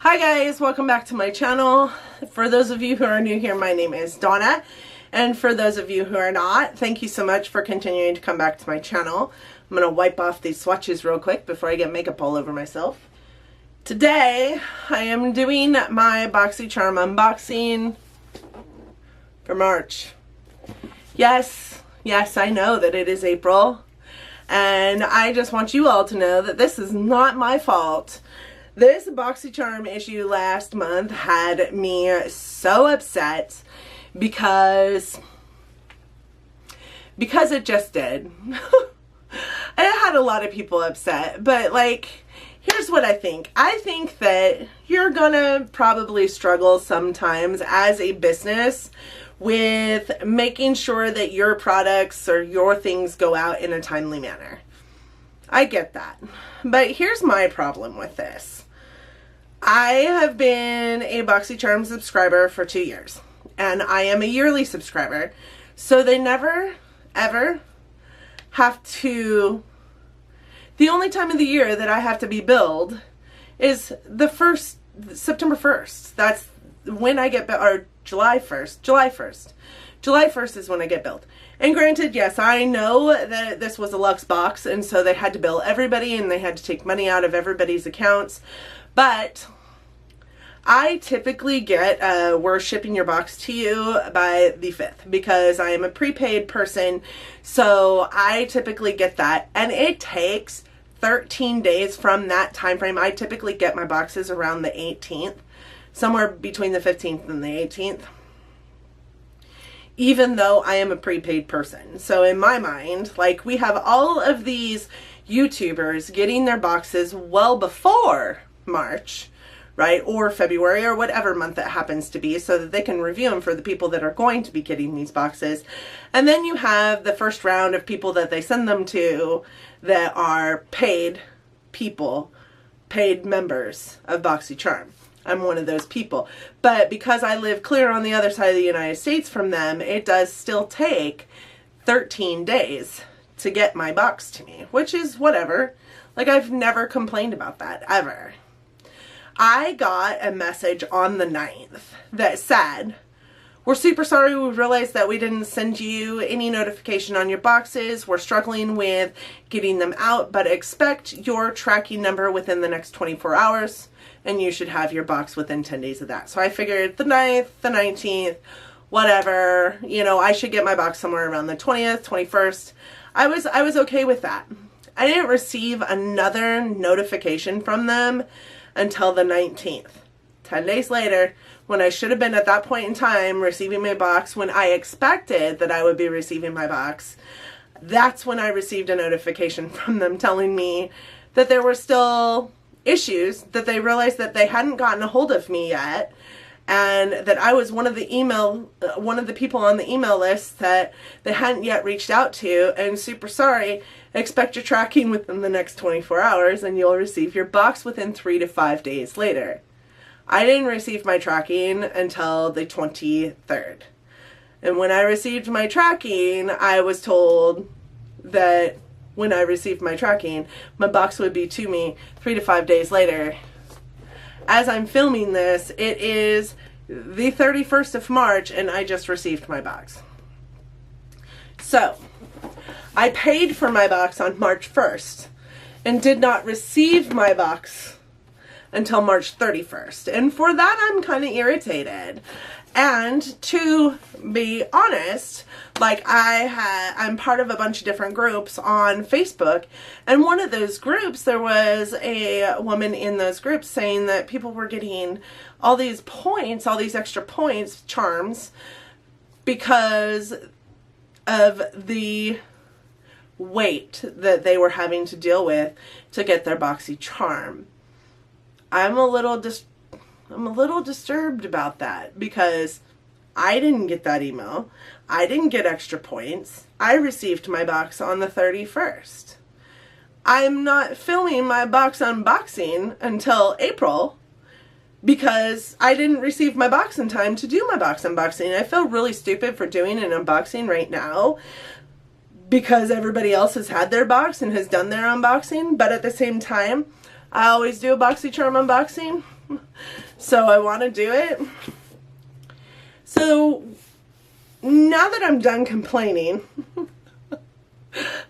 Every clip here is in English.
Hi guys, welcome back to my channel. For those of you who are new here, my name is Donna. And for those of you who are not, thank you so much for continuing to come back to my channel. I'm going to wipe off these swatches real quick before I get makeup all over myself. Today, I am doing my BoxyCharm unboxing for March. Yes, I know that it is April. And I just want you all to know that this is not my fault. This BoxyCharm issue last month had me so upset because it just did. It had a lot of people upset, but like, here's what I think. I think that you're gonna probably struggle sometimes as a business with making sure that your products or your things go out in a timely manner. I get that. But here's my problem with this. I have been a BoxyCharm subscriber for 2 years, and I am a yearly subscriber, so they never, ever have to, the only time of the year that I have to be billed is September 1st. That's when I get billed, or July 1st. July 1st is when I get billed. And granted, yes, I know that this was a Luxe box, and so they had to bill everybody, and they had to take money out of everybody's accounts. But I typically get, we're shipping your box to you by the 5th because I am a prepaid person. So I typically get that, and it takes 13 days from that time frame. I typically get my boxes around the 18th, somewhere between the 15th and the 18th, even though I am a prepaid person. So in my mind, like, we have all of these YouTubers getting their boxes well before March, right, or February, or whatever month it happens to be, so that they can review them for the people that are going to be getting these boxes. And then you have the first round of people that they send them to that are paid people, paid members of BoxyCharm. I'm one of those people. But because I live clear on the other side of the United States from them, it does still take 13 days to get my box to me, which is whatever. Like, I've never complained about that, ever. I got a message on the 9th that said, "We're super sorry, we realized that we didn't send you any notification on your boxes. We're struggling with getting them out, but expect your tracking number within the next 24 hours, and you should have your box within 10 days of that." So I figured the 9th, the 19th, whatever, you know, I should get my box somewhere around the 20th, 21st. I was okay with that. I didn't receive another notification from them until the 19th. 10 days later, when I should have been at that point in time receiving my box, when I expected that I would be receiving my box, that's when I received a notification from them telling me that there were still issues, that they realized that they hadn't gotten a hold of me yet, and that I was one of the people on the email list that they hadn't yet reached out to, and super sorry, expect your tracking within the next 24 hours and you'll receive your box within 3 to 5 days later. I didn't receive my tracking until the 23rd. And when I received my tracking, I was told that when I received my tracking, my box would be to me 3 to 5 days later. As I'm filming this, it is the 31st of March and I just received my box. So, I paid for my box on March 1st and did not receive my box until March 31st. And for that, I'm kind of irritated. And to be honest, like, I'm part of a bunch of different groups on Facebook, and one of those groups, there was a woman in those groups saying that people were getting all these points, all these extra points, charms, because of the wait that they were having to deal with to get their BoxyCharm. I'm a little disturbed about that because I didn't get that email. I didn't get extra points. I received my box on the 31st. I'm not filming my box unboxing until April because I didn't receive my box in time to do my box unboxing. I feel really stupid for doing an unboxing right now because everybody else has had their box and has done their unboxing, but at the same time, I always do a BoxyCharm unboxing So I want to do it. So now that I'm done complaining,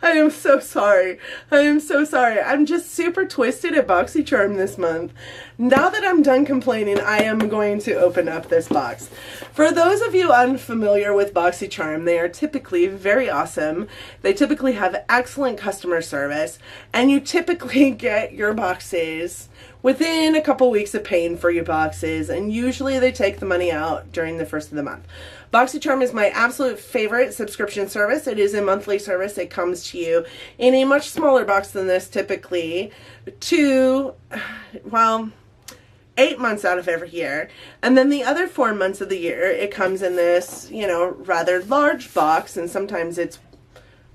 I am so sorry. I am so sorry. I'm just super twisted at BoxyCharm this month. Now that I'm done complaining, I am going to open up this box. For those of you unfamiliar with BoxyCharm, they are typically very awesome. They typically have excellent customer service, and you typically get your boxes within a couple weeks of paying for your boxes, and usually they take the money out during the first of the month. BoxyCharm is my absolute favorite subscription service. It is a monthly service. It comes to you in a much smaller box than this, typically well, 8 months out of every year. And then the other 4 months of the year, it comes in this, you know, rather large box, and sometimes it's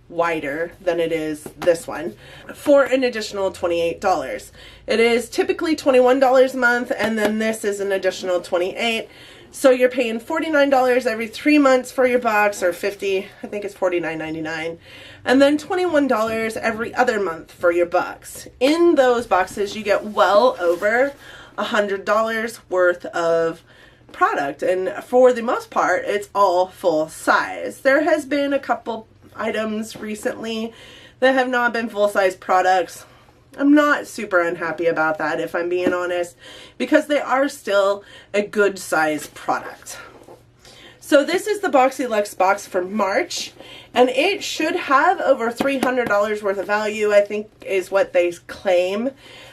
wider than it is this one, for an additional $28. It is typically $21 a month, and then this is an additional $28. So you're paying $49 every 3 months for your box, or $50, I think it's $49.99, and then $21 every other month for your box. In those boxes, you get well over $100 worth of product, and for the most part, it's all full size. There has been a couple items recently that have not been full-size products. I'm not super unhappy about that, if I'm being honest, because they are still a good size product. So this is the Boxy Luxe box for March, and it should have over $300 worth of value, I think is what they claim,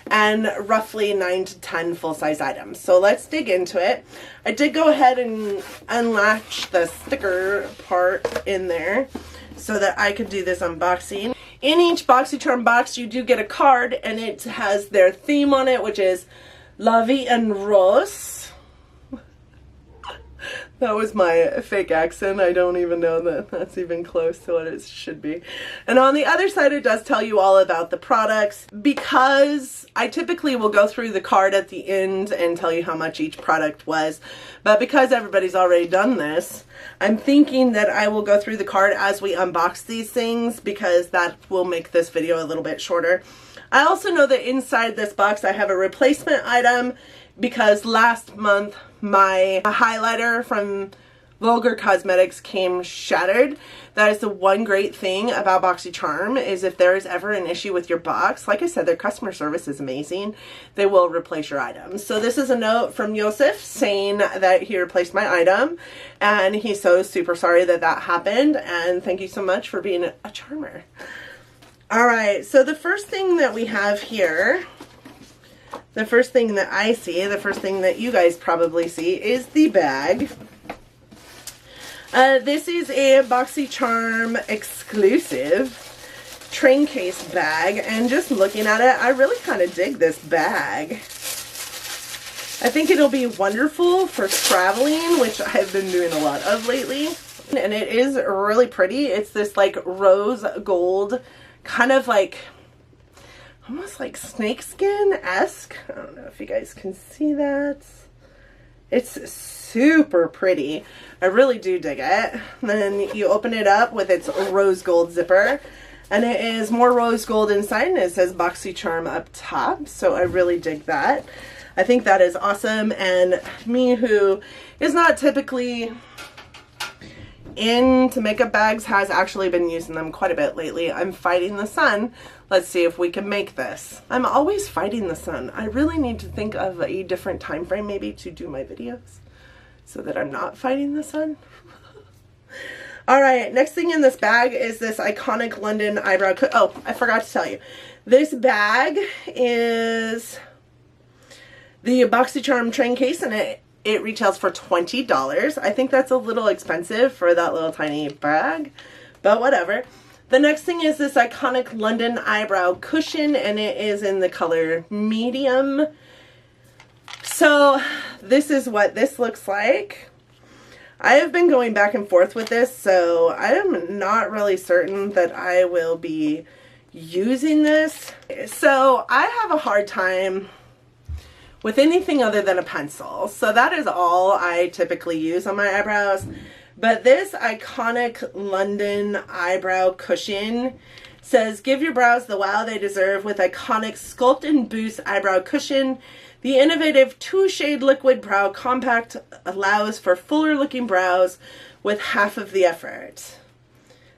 and roughly 9 to 10 full-size items. So let's dig into it. I did go ahead and unlatch the sticker part in there so that I could do this unboxing. In each BoxyCharm box, you do get a card, and it has their theme on it, which is La Vie en Rose. That was my fake accent. I don't even know that that's even close to what it should be. And on the other side, it does tell you all about the products. Because I typically will go through the card at the end and tell you how much each product was. But because everybody's already done this, I'm thinking that I will go through the card as we unbox these things, because that will make this video a little bit shorter. I also know that inside this box I have a replacement item, because last month my highlighter from Vulgar Cosmetics came shattered. That is the one great thing about BoxyCharm, is if there is ever an issue with your box, like I said, their customer service is amazing. They will replace your items. So this is a note from Joseph saying that he replaced my item, and he's so super sorry that that happened, and thank you so much for being a charmer. Alright, so the first thing that we have here, the first thing that I see, the first thing that you guys probably see, is the bag. This is a BoxyCharm exclusive train case bag, and just looking at it, I really kind of dig this bag. I think it'll be wonderful for traveling, which I've been doing a lot of lately. And it is really pretty. It's this like rose gold, kind of like almost like snakeskin-esque. I don't know if you guys can see that. It's super pretty. I really do dig it. And then you open it up with its rose gold zipper, and it is more rose gold inside, and it says BoxyCharm up top. So I really dig that. I think that is awesome, and me, who is not typically into makeup bags, has actually been using them quite a bit lately. I'm fighting the sun. Let's see if we can make this. I'm always fighting the sun. I really need to think of a different time frame maybe to do my videos so that I'm not fighting the sun. Alright, next thing in this bag is this iconic London eyebrow cushion. Oh, I forgot to tell you. This bag is the BoxyCharm train case, and it retails for $20. I think that's a little expensive for that little tiny bag, but whatever. The next thing is this iconic London eyebrow cushion, and it is in the color medium. So this is what this looks like. I have been going back and forth with this, so I am not really certain that I will be using this. So I have a hard time with anything other than a pencil. So that is all I typically use on my eyebrows. But this iconic London eyebrow cushion Says, give your brows the wow they deserve with iconic Sculpt and Boost Eyebrow Cushion. The innovative 2-shade liquid brow compact allows for fuller looking brows with half of the effort.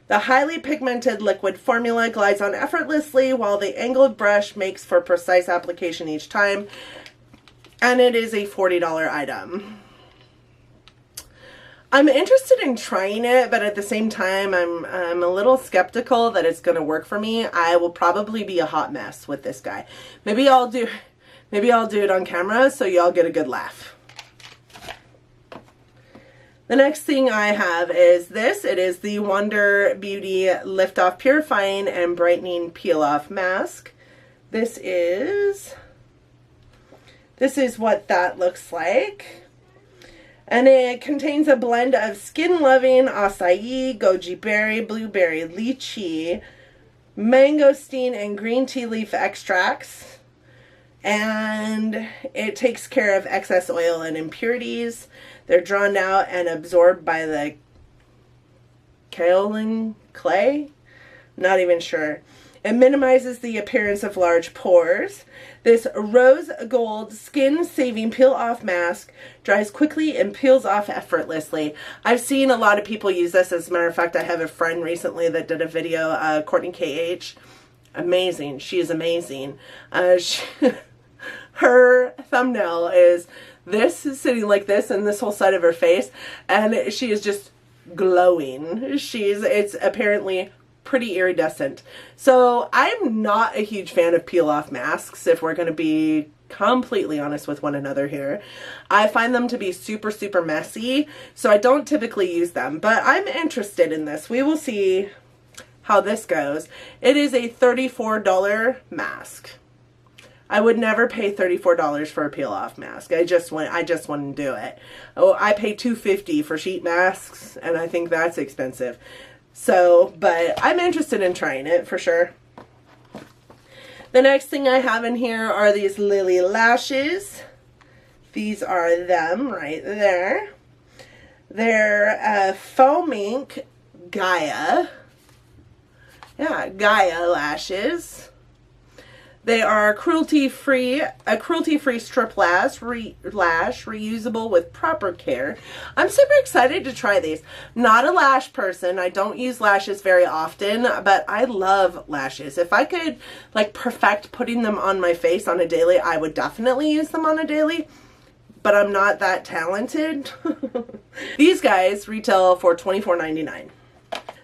The highly pigmented liquid formula glides on effortlessly, while the angled brush makes for precise application each time. And it is a $40 item. I'm interested in trying it, but at the same time, I'm a little skeptical that it's going to work for me. I will probably be a hot mess with this guy. Maybe I'll do it on camera so y'all get a good laugh. The next thing I have is this. It is the Wonder Beauty Lift Off Purifying and Brightening Peel Off Mask. This is what that looks like. And it contains a blend of skin-loving acai, goji berry, blueberry, lychee, mangosteen, and green tea leaf extracts. And it takes care of excess oil and impurities. They're drawn out and absorbed by the kaolin clay. Not even sure. It minimizes the appearance of large pores. This rose gold skin saving peel off mask dries quickly and peels off effortlessly. I've seen a lot of people use this. As a matter of fact, I have a friend recently that did a video, Courtney KH. Amazing. She is amazing. Her thumbnail is this sitting like this and this whole side of her face, and she is just glowing. It's apparently pretty iridescent. So I'm not a huge fan of peel off masks, if we're going to be completely honest with one another here. I find them to be super, super messy, so I don't typically use them, but I'm interested in this. We will see how this goes. It is a $34 mask. I would never pay $34 for a peel off mask. I just wouldn't do it. Oh, I pay $2.50 for sheet masks, and I think that's expensive. So, but I'm interested in trying it for sure. The next thing I have in here are these Lily lashes. These are them right there. They're Foam Ink Gaia. Yeah, Gaia lashes. They are cruelty-free, a cruelty-free strip lash, reusable with proper care. I'm super excited to try these. Not a lash person. I don't use lashes very often, but I love lashes. If I could like perfect putting them on my face on a daily, I would definitely use them on a daily, but I'm not that talented. These guys retail for $24.99.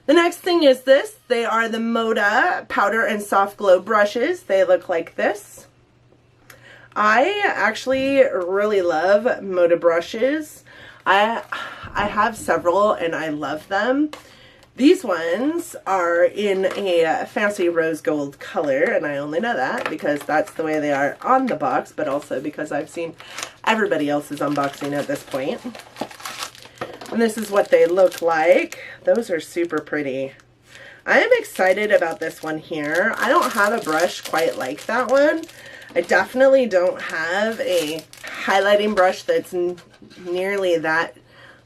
The next thing is this. They are the Moda Powder and Soft Glow brushes. They look like this. I actually really love Moda brushes. I have several and I love them. These ones are in a fancy rose gold color, and I only know that because that's the way they are on the box, but also because I've seen everybody else's unboxing at this point. And this is what they look like. Those are super pretty. I am excited about this one here. I don't have a brush quite like that one. I definitely don't have a highlighting brush that's nearly that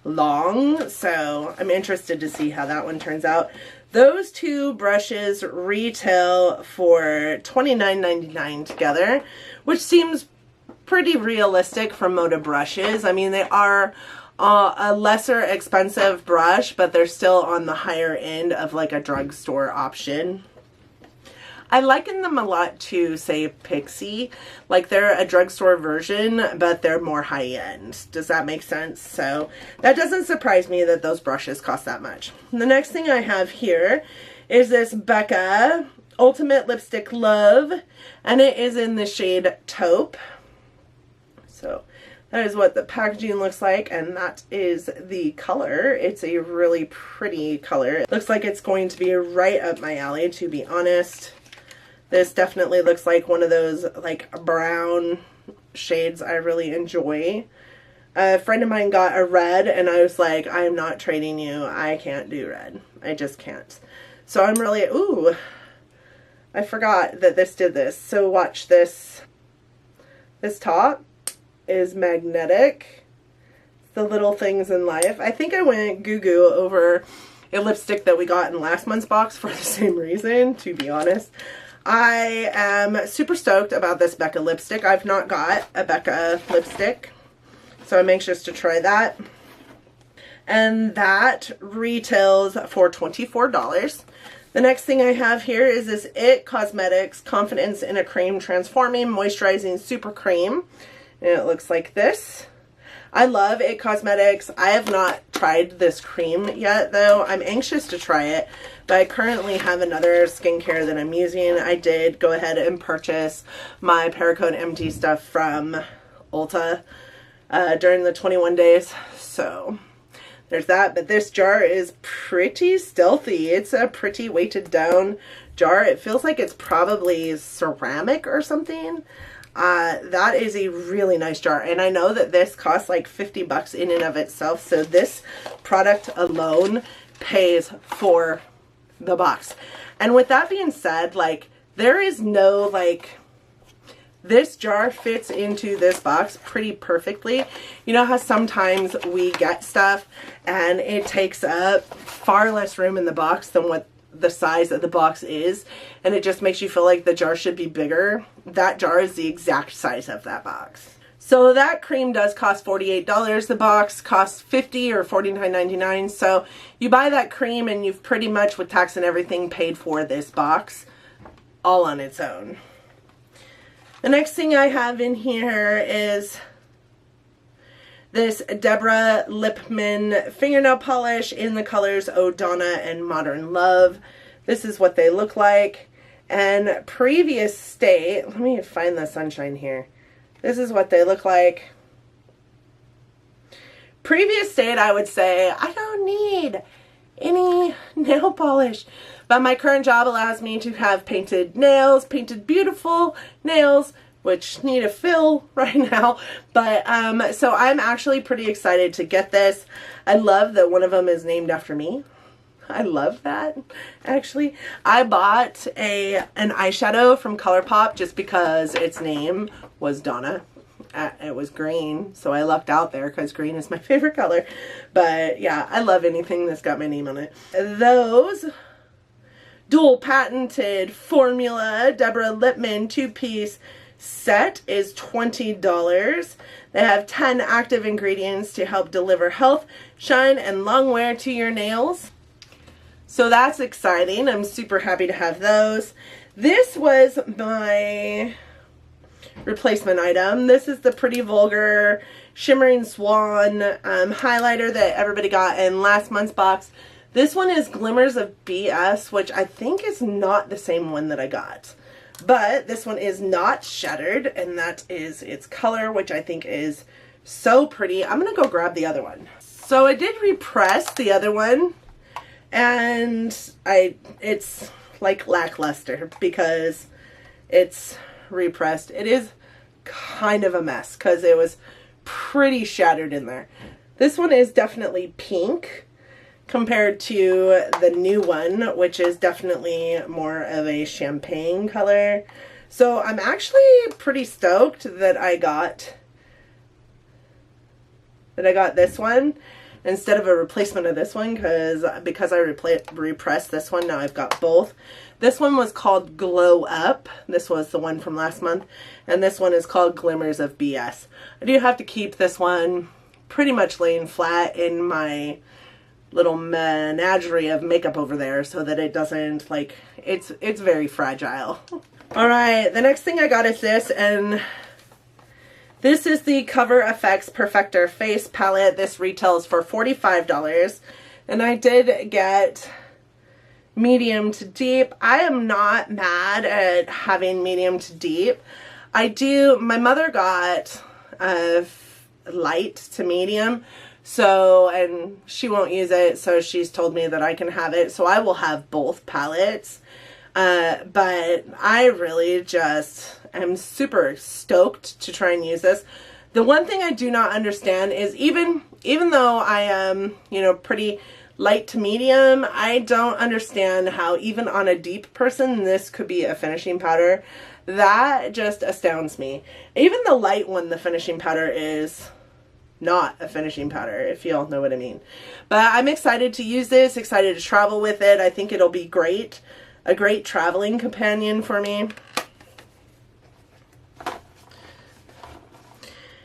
long. So I'm interested to see how that one turns out. Those two brushes retail for $29.99 together, which seems pretty realistic for Moda brushes. I mean, they are a lesser expensive brush, but they're still on the higher end of like a drugstore option. I liken them a lot to, say, IPSY. Like they're a drugstore version, but they're more high-end. Does that make sense? So that doesn't surprise me that those brushes cost that much. The next thing I have here is this Becca Ultimate Lipstick Love, and it is in the shade Taupe. So that is what the packaging looks like, and that is the color. It's a really pretty color. It looks like it's going to be right up my alley, to be honest. This definitely looks like one of those like brown shades I really enjoy. A friend of mine got a red, and I was like, I am not trading you. I can't do red. I just can't. So I'm really, ooh, I forgot that this did this. So watch this. This top is magnetic. The little things in life. I think I went goo-goo over a lipstick that we got in last month's box for the same reason, to be honest. I am super stoked about this Becca lipstick. I've not got a Becca lipstick, so I'm anxious to try that. And that retails for $24. The next thing I have here is this IT Cosmetics Confidence in a Cream Transforming Moisturizing Super Cream. And it looks like this. I love IT Cosmetics. I have not tried this cream yet, though. I'm anxious to try it, but I currently have another skincare that I'm using. I did go ahead and purchase my Perricone MT stuff from Ulta during the 21 days, so there's that. But this jar is pretty stealthy. It's a pretty weighted down jar. It feels like it's probably ceramic or something. That is a really nice jar, and I know that this costs like 50 bucks in and of itself, so this product alone pays for the box. And with that being said, like, there is no, like, this jar fits into this box pretty perfectly. You know how sometimes we get stuff and it takes up far less room in the box than what the size of the box is, and it just makes you feel like the jar should be bigger? That jar is the exact size of that box. So that cream does cost $48. The box costs $50 or $49.99. So you buy that cream and you've pretty much, with tax and everything, paid for this box all on its own. The next thing I have in here is this Deborah Lippmann fingernail polish in the colors Oh Donna and Modern Love. This is what they look like. And previous state, let me find the sunshine here. This is what they look like. Previous state, I would say, I don't need any nail polish. But my current job allows me to have painted nails, painted beautiful nails, which need a fill right now. But so I'm actually pretty excited to get this. I love that one of them is named after me. I love that, actually. I bought an eyeshadow from ColourPop just because its name was Donna. It was green, so I lucked out there because green is my favorite color. But yeah, I love anything that's got my name on it. Those dual patented formula Deborah Lippmann 2-piece set is $20. They have 10 active ingredients to help deliver health, shine, and long wear to your nails. So that's exciting. I'm super happy to have those. This was my replacement item. This is the Pretty Vulgar Shimmering Swan highlighter that everybody got in last month's box. This one is Glimmers of BS, which I think is not the same one that I got. But this one is not shattered, and that is its color, which I think is so pretty. I'm going to go grab the other one. So I did repress the other one, and it's like lackluster because it's repressed. It is kind of a mess because it was pretty shattered in there. This one is definitely pink compared to the new one, which is definitely more of a champagne color. So I'm actually pretty stoked that I got this one instead of a replacement of this one, because I repressed this one. Now I've got both. This one was called Glow Up. This was the one from last month, and this one is called Glimmers of BS. I do have to keep this one pretty much laying flat in my little menagerie of makeup over there so that it doesn't, like, it's very fragile. All right, the next thing I got is this, and this is the Cover FX Perfector Face Palette. This retails for $45, and I did get medium to deep. I am not mad at having medium to deep. My mother got light to medium, so, and she won't use it, so she's told me that I can have it, so I will have both palettes. But I really just am super stoked to try and use this. The one thing I do not understand is even though I am, you know, pretty light to medium, I don't understand how even on a deep person this could be a finishing powder. That just astounds me. Even the light one, the finishing powder is not a finishing powder, if you all know what I mean. But I'm excited to use this, excited to travel with it. I think it'll be great, a great traveling companion for me.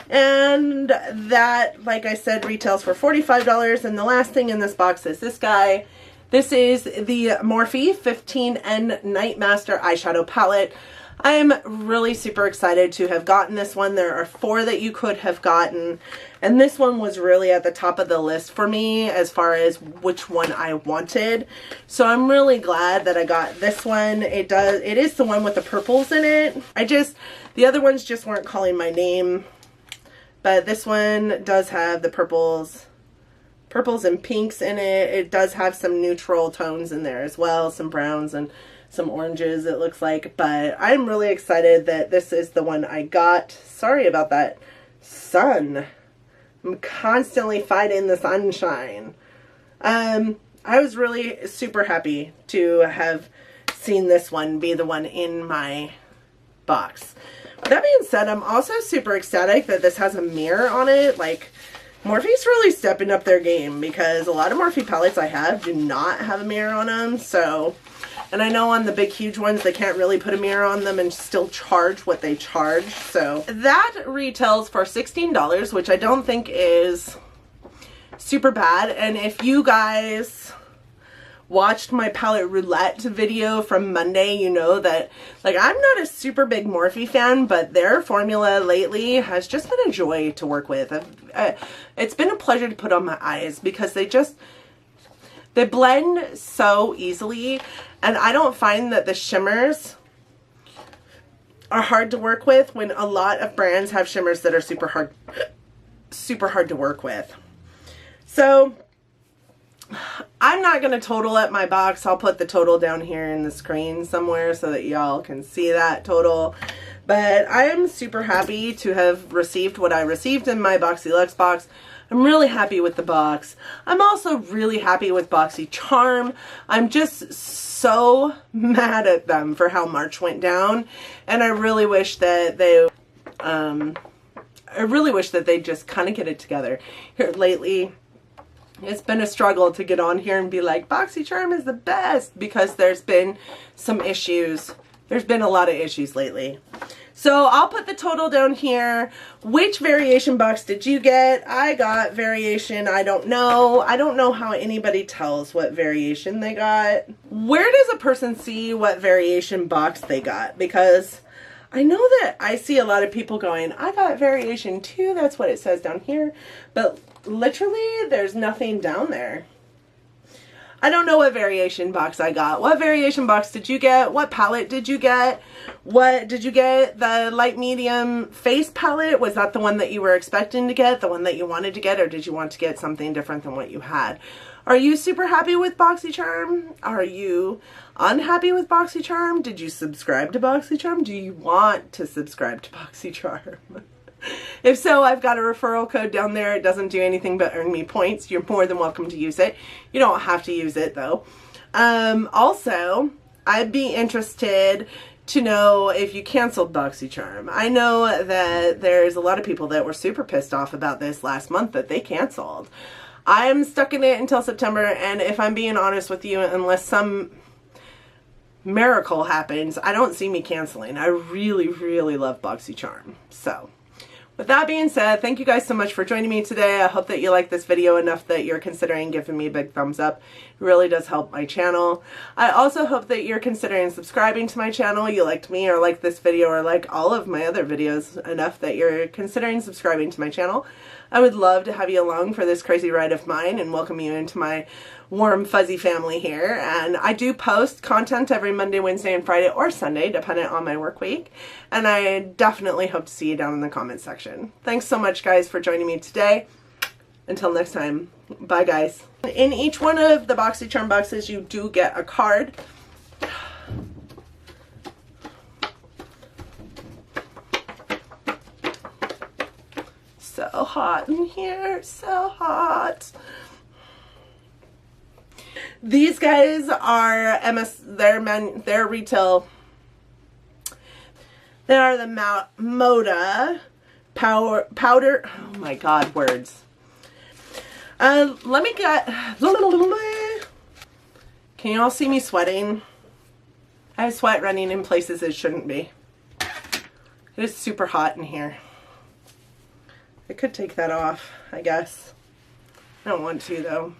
And that, like I said, retails for $45. And the last thing in this box is this guy. This is the Morphe 15N Nightmaster eyeshadow palette. I am really super excited to have gotten this one. There are 4 that you could have gotten, and this one was really at the top of the list for me as far as which one I wanted. So I'm really glad that I got this one. It is the one with the purples in it. The other ones just weren't calling my name, but this one does have the purples and pinks in it. It does have some neutral tones in there as well, some browns and some oranges it looks like, but I'm really excited that this is the one I got. Sorry about that sun. I'm constantly fighting the sunshine. I was really super happy to have seen this one be the one in my box. With that being said, I'm also super ecstatic that this has a mirror on it. Like, Morphe's really stepping up their game, because a lot of Morphe palettes I have do not have a mirror on them. So, and I know on the big huge ones they can't really put a mirror on them and still charge what they charge. So that retails for $16, which I don't think is super bad. And if you guys watched my palette roulette video from Monday, you know that, like, I'm not a super big Morphe fan, but their formula lately has just been a joy to work with. It's been a pleasure to put on my eyes, because they blend so easily, and I don't find that the shimmers are hard to work with when a lot of brands have shimmers that are super hard to work with. So I'm not going to total up my box. I'll put the total down here in the screen somewhere so that y'all can see that total. But I am super happy to have received what I received in my Boxy Luxe box. I'm really happy with the box. I'm also really happy with BoxyCharm. I'm just so mad at them for how March went down, and I really wish that they just kind of get it together. Here lately, it's been a struggle to get on here and be like, BoxyCharm is the best, because there's been some issues. There's been a lot of issues lately. So I'll put the total down here. Which variation box did you get? I got variation, I don't know. I don't know how anybody tells what variation they got. Where does a person see what variation box they got? Because I know that I see a lot of people going, I got variation 2, that's what it says down here. But literally, there's nothing down there. I don't know what variation box I got. What variation box did you get? What palette did you get? What did you get? The light medium face palette? Was that the one that you were expecting to get? The one that you wanted to get? Or did you want to get something different than what you had? Are you super happy with BoxyCharm? Are you unhappy with BoxyCharm? Did you subscribe to BoxyCharm? Do you want to subscribe to BoxyCharm? If so, I've got a referral code down there. It doesn't do anything but earn me points. You're more than welcome to use it. You don't have to use it though. Also, I'd be interested to know if you canceled BoxyCharm. I know that there's a lot of people that were super pissed off about this last month that they canceled. I'm stuck in it until September, and if I'm being honest with you, unless some miracle happens, I don't see me canceling. I really, really love BoxyCharm. So, with that being said, thank you guys so much for joining me today. I hope that you liked this video enough that you're considering giving me a big thumbs up. It really does help my channel. I also hope that you're considering subscribing to my channel. You liked me or liked this video or like all of my other videos enough that you're considering subscribing to my channel. I would love to have you along for this crazy ride of mine and welcome you into my warm fuzzy family here. And I do post content every Monday, Wednesday, and Friday, or Sunday, depending on my work week. And I definitely hope to see you down in the comment section. Thanks so much, guys, for joining me today. Until next time, bye, guys. In each one of the BoxyCharm boxes, you do get a card. So hot in here, so hot. These guys are their retail. They are the Moda powder. Oh my God, words. Let me get, can you all see me sweating? I have sweat running in places it shouldn't be. It is super hot in here. I could take that off, I guess. I don't want to though.